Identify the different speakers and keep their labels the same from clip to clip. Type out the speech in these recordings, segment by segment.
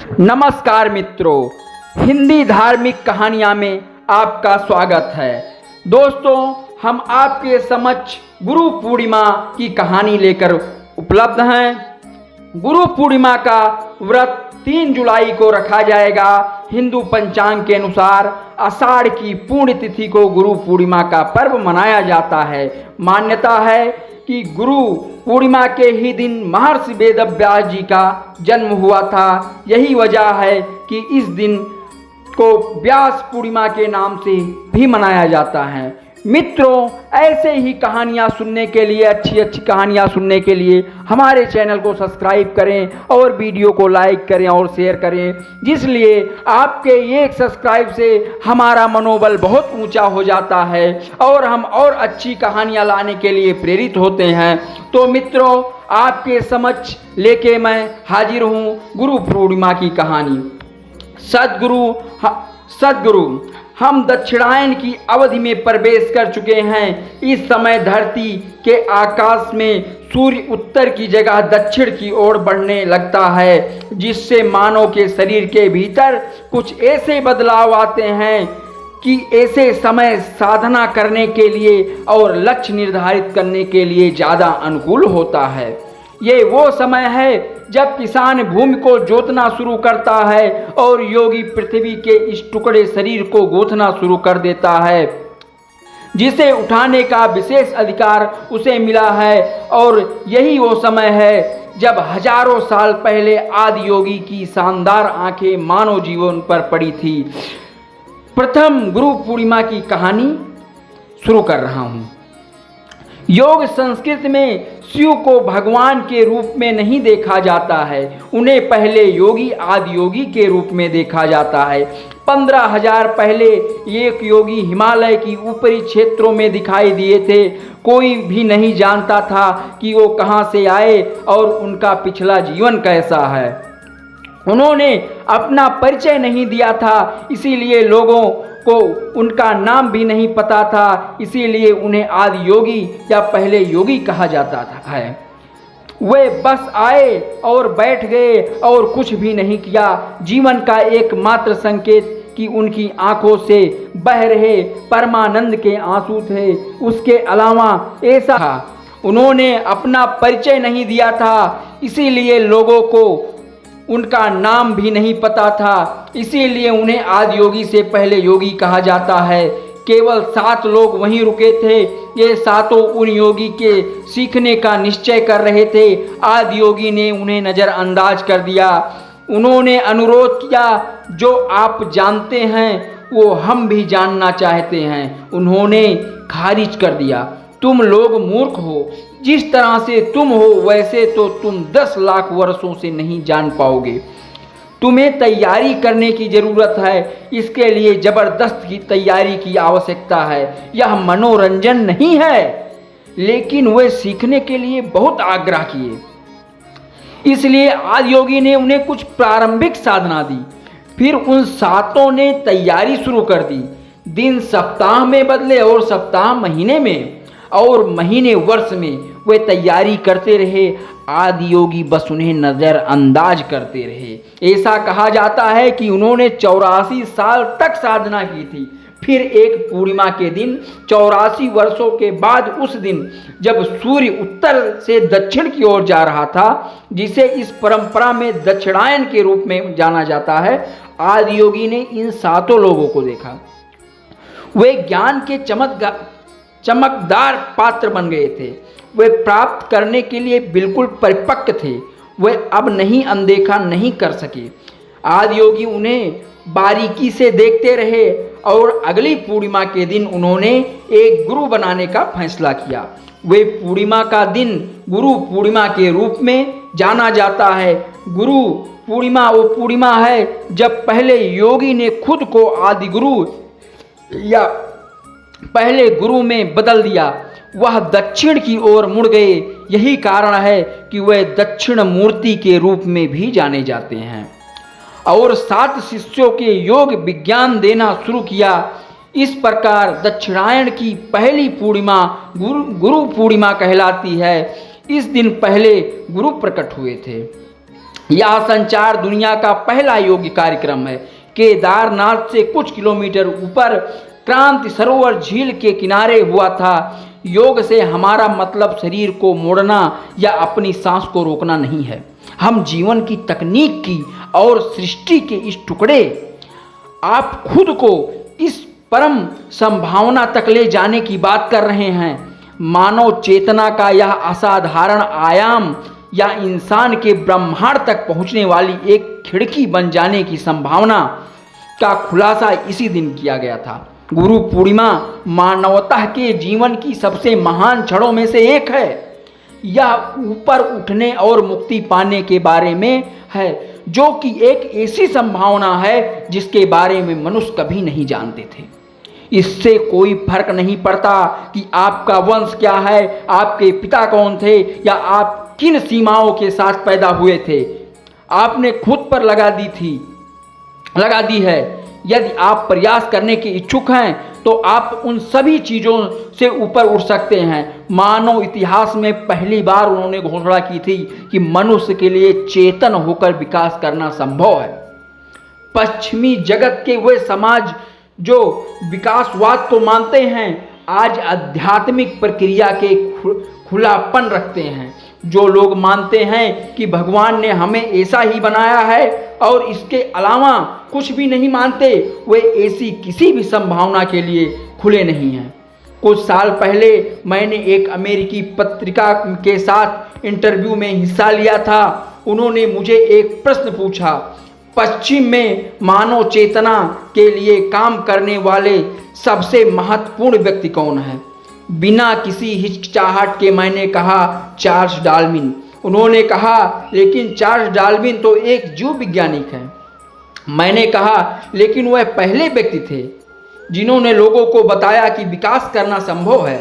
Speaker 1: नमस्कार मित्रों, हिंदी धार्मिक कहानियाँ में आपका स्वागत है। दोस्तों, हम आपके समक्ष गुरु पूर्णिमा की कहानी लेकर उपलब्ध हैं। गुरु पूर्णिमा का व्रत 3 जुलाई को रखा जाएगा। हिंदू पंचांग के अनुसार आषाढ़ की पूर्ण तिथि को गुरु पूर्णिमा का पर्व मनाया जाता है। मान्यता है कि गुरु पूर्णिमा के ही दिन महर्षि वेदव्यास जी का जन्म हुआ था। यही वजह है कि इस दिन को व्यास पूर्णिमा के नाम से भी मनाया जाता है। मित्रों, ऐसे ही कहानियाँ सुनने के लिए, अच्छी कहानियाँ सुनने के लिए हमारे चैनल को सब्सक्राइब करें और वीडियो को लाइक करें और शेयर करें, जिसलिए आपके एक सब्सक्राइब से हमारा मनोबल बहुत ऊंचा हो जाता है और हम और अच्छी कहानियाँ लाने के लिए प्रेरित होते हैं। तो मित्रों, आपके समक्ष लेके मैं हाजिर हूँ गुरु पूर्णिमा की कहानी। सद्गुरु, हम दक्षिणायन की अवधि में प्रवेश कर चुके हैं। इस समय धरती के आकाश में सूर्य उत्तर की जगह दक्षिण की ओर बढ़ने लगता है, जिससे मानव के शरीर के भीतर कुछ ऐसे बदलाव आते हैं कि ऐसे समय साधना करने के लिए और लक्ष्य निर्धारित करने के लिए ज़्यादा अनुकूल होता है। ये वो समय है जब किसान भूमि को जोतना शुरू करता है और योगी पृथ्वी के इस टुकड़े शरीर को गूंथना शुरू कर देता है, जिसे उठाने का विशेष अधिकार उसे मिला है। और यही वो समय है जब हजारों साल पहले आदि योगी की शानदार आंखें मानव जीवन पर पड़ी थी। प्रथम गुरु पूर्णिमा की कहानी शुरू कर रहा हूँ। योग संस्कृत में शिव को भगवान के रूप में नहीं देखा जाता है, उन्हें पहले योगी आदि योगी के रूप में देखा जाता है। 15,000 पहले एक योगी हिमालय की ऊपरी क्षेत्रों में दिखाई दिए थे। कोई भी नहीं जानता था कि वो कहाँ से आए और उनका पिछला जीवन कैसा है। उन्होंने अपना परिचय नहीं दिया था, इसीलिए लोगों को उनका नाम भी नहीं पता था, इसीलिए उन्हें आदि योगी या पहले योगी कहा जाता था। वे बस आए और बैठ गए और कुछ भी नहीं किया। जीवन का एकमात्र संकेत कि उनकी आंखों से बह रहे परमानंद के आंसू थे, उसके अलावा ऐसा था। उन्होंने अपना परिचय नहीं दिया था, इसीलिए लोगों को उनका नाम भी नहीं पता था, इसीलिए उन्हें आदि योगी से पहले योगी कहा जाता है। केवल 7 लोग वहीं रुके थे। ये 7 उन योगी के सीखने का निश्चय कर रहे थे। आदि योगी ने उन्हें नज़रअंदाज कर दिया। उन्होंने अनुरोध किया, जो आप जानते हैं वो हम भी जानना चाहते हैं। उन्होंने खारिज कर दिया, तुम लोग मूर्ख हो। जिस तरह से तुम हो वैसे तो तुम 10 लाख वर्षों से नहीं जान पाओगे। तुम्हें तैयारी करने की ज़रूरत है, इसके लिए ज़बरदस्त की तैयारी की आवश्यकता है। यह मनोरंजन नहीं है। लेकिन वे सीखने के लिए बहुत आग्रह किए, इसलिए आदि योगी ने उन्हें कुछ प्रारंभिक साधना दी। फिर उन 7 ने तैयारी शुरू कर दी। दिन सप्ताह में बदले और सप्ताह महीने में और महीने वर्ष में। वे तैयारी करते रहे, आदि योगी बस उन्हें नज़रअंदाज करते रहे। ऐसा कहा जाता है कि उन्होंने 84 साल तक साधना की थी। फिर एक पूर्णिमा के दिन 84 वर्षों के बाद उस दिन जब सूर्य उत्तर से दक्षिण की ओर जा रहा था, जिसे इस परंपरा में दक्षिणायन के रूप में जाना जाता है, आदि योगी ने इन 7 लोगों को देखा। वे ज्ञान के चमकदार पात्र बन गए थे। वे प्राप्त करने के लिए बिल्कुल परिपक्व थे। वे अब नहीं अनदेखा नहीं कर सके। आदि योगी उन्हें बारीकी से देखते रहे और अगली पूर्णिमा के दिन उन्होंने एक गुरु बनाने का फैसला किया। वे पूर्णिमा का दिन गुरु पूर्णिमा के रूप में जाना जाता है। गुरु पूर्णिमा वो पूर्णिमा है जब पहले योगी ने खुद को आदि गुरु या पहले गुरु में बदल दिया। वह दक्षिण की ओर मुड़ गए। यही कारण है कि वह दक्षिण मूर्ति के रूप में भी जाने जाते हैं। और 7 शिष्यों के योग विज्ञान देना शुरू किया। इस प्रकार दक्षिणायन की पहली पूर्णिमा गुरु पूर्णिमा कहलाती है। इस दिन पहले गुरु प्रकट हुए थे। यह संचार दुनिया का पहला योग कार्यक्रम है। केदारनाथ से कुछ किलोमीटर ऊपर क्रांति सरोवर झील के किनारे हुआ था। योग से हमारा मतलब शरीर को मोड़ना या अपनी सांस को रोकना नहीं है। हम जीवन की तकनीक की और सृष्टि के इस टुकड़े आप खुद को इस परम संभावना तक ले जाने की बात कर रहे हैं। मानव चेतना का यह असाधारण आयाम या इंसान के ब्रह्मांड तक पहुंचने वाली एक खिड़की बन जाने की संभावना का खुलासा इसी दिन किया गया था। गुरु पूर्णिमा मानवता के जीवन की सबसे महान क्षणों में से एक है। यह ऊपर उठने और मुक्ति पाने के बारे में है, जो कि एक ऐसी संभावना है जिसके बारे में मनुष्य कभी नहीं जानते थे। इससे कोई फर्क नहीं पड़ता कि आपका वंश क्या है, आपके पिता कौन थे या आप किन सीमाओं के साथ पैदा हुए थे। आपने खुद पर लगा दी है। यदि आप प्रयास करने के इच्छुक हैं तो आप उन सभी चीज़ों से ऊपर उठ सकते हैं। मानव इतिहास में पहली बार उन्होंने घोषणा की थी कि मनुष्य के लिए चेतन होकर विकास करना संभव है। पश्चिमी जगत के वे समाज जो विकासवाद तो मानते हैं, आज आध्यात्मिक प्रक्रिया के खुलापन रखते हैं। जो लोग मानते हैं कि भगवान ने हमें ऐसा ही बनाया है और इसके अलावा कुछ भी नहीं मानते, वे ऐसी किसी भी संभावना के लिए खुले नहीं हैं। कुछ साल पहले मैंने एक अमेरिकी पत्रिका के साथ इंटरव्यू में हिस्सा लिया था। उन्होंने मुझे एक प्रश्न पूछा, पश्चिम में मानव चेतना के लिए काम करने वाले सबसे महत्वपूर्ण व्यक्ति कौन है? बिना किसी हिचकिचाहट के मैंने कहा, चार्ल्स डार्विन। उन्होंने कहा, लेकिन चार्ल्स डार्विन तो एक जीव वैज्ञानिक हैं। मैंने कहा, लेकिन वह पहले व्यक्ति थे जिन्होंने लोगों को बताया कि विकास करना संभव है।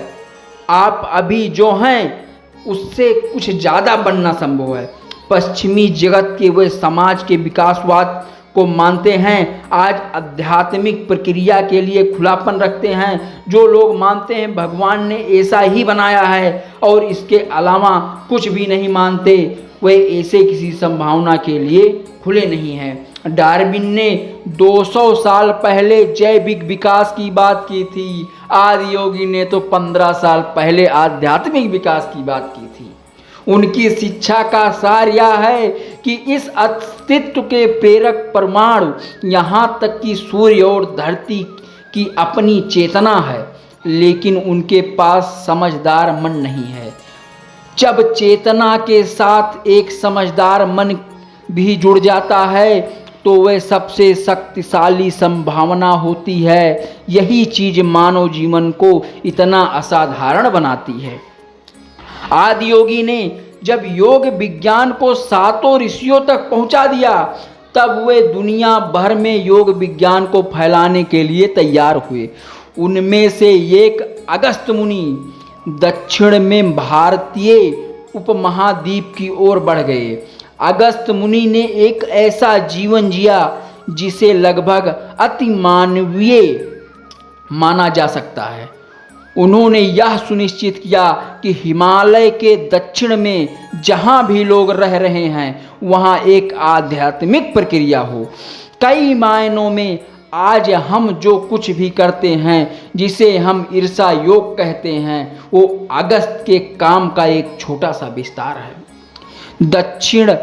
Speaker 1: आप अभी जो हैं उससे कुछ ज़्यादा बनना संभव है। पश्चिमी जगत के वे समाज के विकासवाद को मानते हैं, आज आध्यात्मिक प्रक्रिया के लिए खुलापन रखते हैं। जो लोग मानते हैं भगवान ने ऐसा ही बनाया है और इसके अलावा कुछ भी नहीं मानते, वे ऐसे किसी संभावना के लिए खुले नहीं हैं। डार्विन ने 200 साल पहले जैविक विकास की बात की थी। आदि योगी ने तो 15 साल पहले आध्यात्मिक विकास की बात की थी। उनकी शिक्षा का सार यह है कि इस अस्तित्व के प्रेरक परमाणु, यहाँ तक कि सूर्य और धरती की अपनी चेतना है, लेकिन उनके पास समझदार मन नहीं है। जब चेतना के साथ एक समझदार मन भी जुड़ जाता है तो वह सबसे शक्तिशाली संभावना होती है। यही चीज़ मानव जीवन को इतना असाधारण बनाती है। आदि योगी ने जब योग विज्ञान को 7 ऋषियों तक पहुंचा दिया, तब वे दुनिया भर में योग विज्ञान को फैलाने के लिए तैयार हुए। उनमें से एक अगस्त्य मुनि दक्षिण में भारतीय उपमहाद्वीप की ओर बढ़ गए। अगस्त्य मुनि ने एक ऐसा जीवन जिया जिसे लगभग अति मानवीय माना जा सकता है। उन्होंने यह सुनिश्चित किया कि हिमालय के दक्षिण में जहाँ भी लोग रह रहे हैं वहाँ एक आध्यात्मिक प्रक्रिया हो। कई मायनों में आज हम जो कुछ भी करते हैं, जिसे हम ईर्षा योग कहते हैं, वो अगस्त के काम का एक छोटा सा विस्तार है। दक्षिण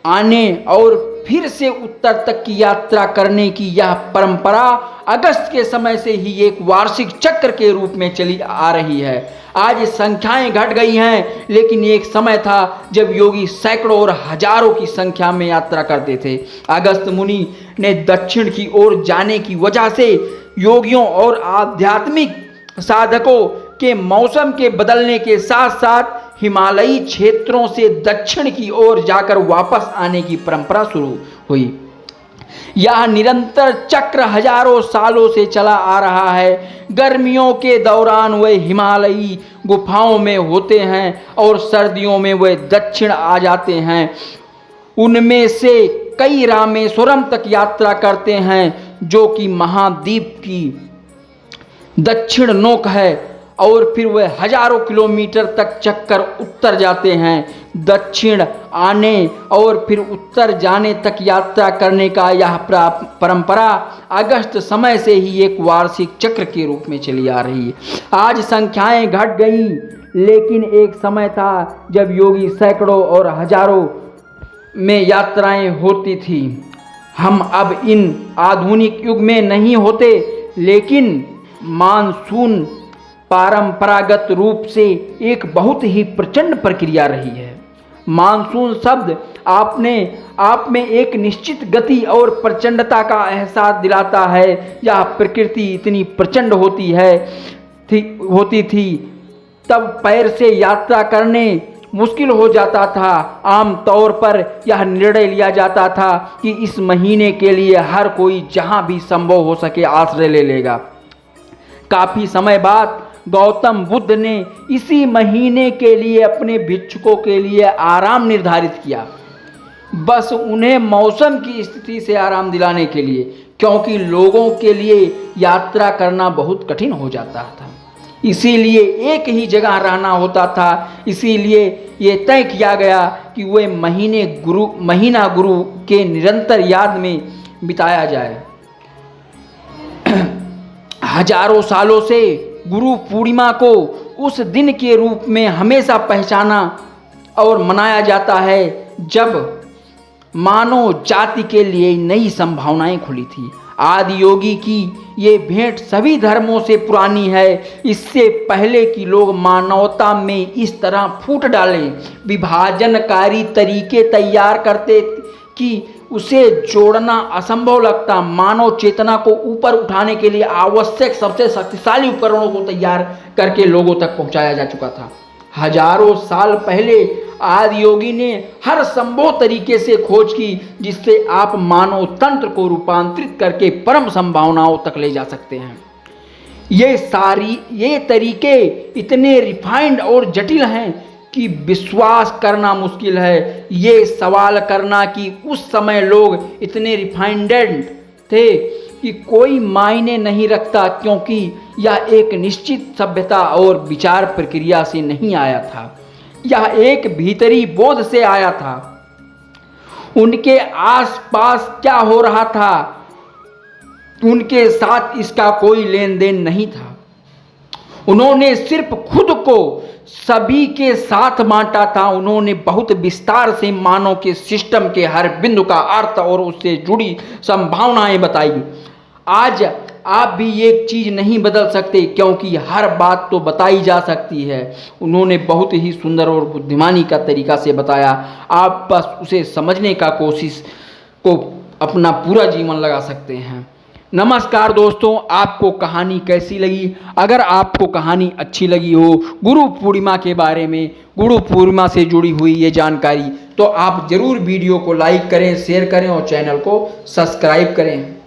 Speaker 1: आने और फिर से उत्तर तक की यात्रा करने की यह परंपरा अगस्त के समय से ही एक वार्षिक चक्र के रूप में चली आ रही है। आज संख्याएं घट गई हैं, लेकिन एक समय था जब योगी सैकड़ों और हजारों की संख्या में यात्रा करते थे। अगस्त्य मुनि ने दक्षिण की ओर जाने की वजह से योगियों और आध्यात्मिक साधकों के मौसम के बदलने के साथ साथ हिमालयी क्षेत्रों से दक्षिण की ओर जाकर वापस आने की परंपरा शुरू हुई। यह निरंतर चक्र हजारों सालों से चला आ रहा है। गर्मियों के दौरान वे हिमालयी गुफाओं में होते हैं और सर्दियों में वे दक्षिण आ जाते हैं। उनमें से कई रामेश्वरम तक यात्रा करते हैं, जो कि महाद्वीप की दक्षिण नोक है, और फिर वे हजारों किलोमीटर तक चक्कर उत्तर जाते हैं। दक्षिण आने और फिर उत्तर जाने तक यात्रा करने का यह परंपरा अगस्त समय से ही एक वार्षिक चक्र के रूप में चली आ रही है। आज संख्याएं घट गई, लेकिन एक समय था जब योगी सैकड़ों और हजारों में यात्राएं होती थी। हम अब इन आधुनिक युग में नहीं होते, लेकिन मानसून परंपरागत रूप से एक बहुत ही प्रचंड प्रक्रिया रही है। मानसून शब्द आप में एक निश्चित गति और प्रचंडता का एहसास दिलाता है। यह प्रकृति इतनी प्रचंड होती थी तब पैर से यात्रा करने मुश्किल हो जाता था। आम तौर पर यह निर्णय लिया जाता था कि इस महीने के लिए हर कोई जहां भी संभव हो सके आश्रय ले लेगा। काफी समय बाद गौतम बुद्ध ने इसी महीने के लिए अपने भिक्षुकों के लिए आराम निर्धारित किया, बस उन्हें मौसम की स्थिति से आराम दिलाने के लिए, क्योंकि लोगों के लिए यात्रा करना बहुत कठिन हो जाता था। इसीलिए एक ही जगह रहना होता था। इसीलिए ये तय किया गया कि वे महीना गुरु के निरंतर याद में बिताया जाए। हजारों सालों से गुरु पूर्णिमा को उस दिन के रूप में हमेशा पहचाना और मनाया जाता है जब मानव जाति के लिए नई संभावनाएं खुली थी। आदि योगी की ये भेंट सभी धर्मों से पुरानी है। इससे पहले कि लोग मानवता में इस तरह फूट डालें, विभाजनकारी तरीके तैयार करते कि उसे जोड़ना असंभव लगता। मानव चेतना को ऊपर उठाने के लिए आवश्यक सबसे शक्तिशाली उपकरणों को तैयार करके लोगों तक पहुंचाया जा चुका था। हजारों साल पहले आदि योगी ने हर संभव तरीके से खोज की जिससे आप मानव तंत्र को रूपांतरित करके परम संभावनाओं तक ले जा सकते हैं। ये तरीके इतने रिफाइंड और जटिल हैं कि विश्वास करना मुश्किल है। ये सवाल करना कि उस समय लोग इतने रिफाइंडेड थे कि कोई मायने नहीं रखता, क्योंकि यह एक निश्चित सभ्यता और विचार प्रक्रिया से नहीं आया था। यह एक भीतरी बोध से आया था। उनके आसपास क्या हो रहा था, उनके साथ इसका कोई लेन देन नहीं था। उन्होंने सिर्फ खुद को सभी के साथ बांटा था। उन्होंने बहुत विस्तार से मानव के सिस्टम के हर बिंदु का अर्थ और उससे जुड़ी संभावनाएं बताई। आज आप भी एक चीज नहीं बदल सकते, क्योंकि हर बात तो बताई जा सकती है। उन्होंने बहुत ही सुंदर और बुद्धिमानी का तरीका से बताया। आप बस उसे समझने का कोशिश को अपना पूरा जीवन लगा सकते हैं। नमस्कार दोस्तों, आपको कहानी कैसी लगी? अगर आपको कहानी अच्छी लगी हो गुरु पूर्णिमा के बारे में, गुरु पूर्णिमा से जुड़ी हुई ये जानकारी, तो आप ज़रूर वीडियो को लाइक करें, शेयर करें और चैनल को सब्सक्राइब करें।